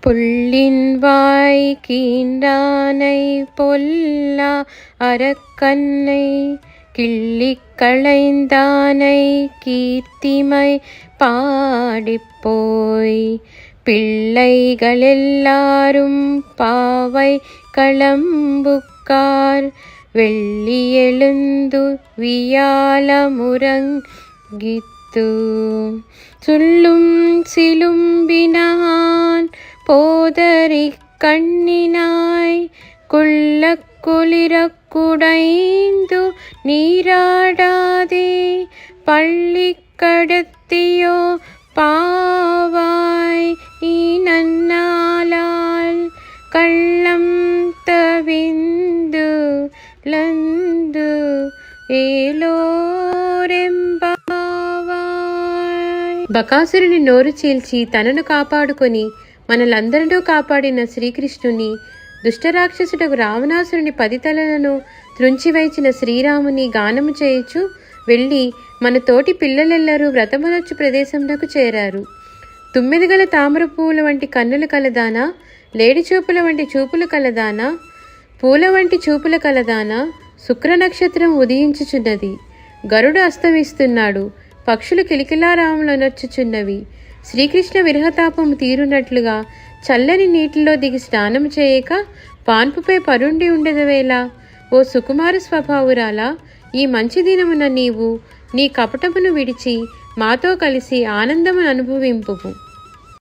புள்ளின் வாய் கீண்டானை பொல்லா அரக்கன்னை கிள்ளிக் களைந்தானை கீர்த்திமை பாடிப்போய் பிள்ளைகளெல்லாரும் பாவை களம்புக்கார் வெள்ளி எழுந்து வியாழமுறங்கித்து சொல்லும் சிலும்பினான் போதரிக் கண்ணினாய் கொள்ளக் குளிரக் குடைந்து நீராடாதே பள்ளி கடத்தியோ பாவாய் நன்னாளால் கள்ளம் தவிந்து லந்து ఏలోరెంబావాయ్. బకాసురుని నోరు చీల్చి తనను కాపాడుకొని మనలందరిలో కాపాడిన శ్రీకృష్ణుని, దుష్టరాక్షసుడకు రావణాసురుని 10 తలలను త్రుంచివైచిన శ్రీరాముని గానము చేయుచు వెళ్ళి మన తోటి పిల్లలెల్లరూ వ్రతమునొచ్చు ప్రదేశమునకు చేరారు. తుమ్మెదగల తామర పువ్వుల వంటి కన్నులు కలదానా, లేడి చూపుల వంటి చూపులు కలదానా, పూల వంటి చూపుల కలదానా, శుక్ర నక్షత్రం ఉదయించుచున్నది, గరుడు అస్తమిస్తున్నాడు, పక్షులు కిలకిలారాములనొచ్చుచున్నవి, శ్రీకృష్ణ విరహతాపము తీరునట్లుగా చల్లని నీటిలో దిగి స్నానము చేయక పాన్పుపై పరుండి ఉండెదవేలా? ఓ సుకుమార స్వభావురాలా, ఈ మంచి దినమున నీవు నీ కపటమును విడిచి మాతో కలిసి ఆనందమును అనుభవింపుము.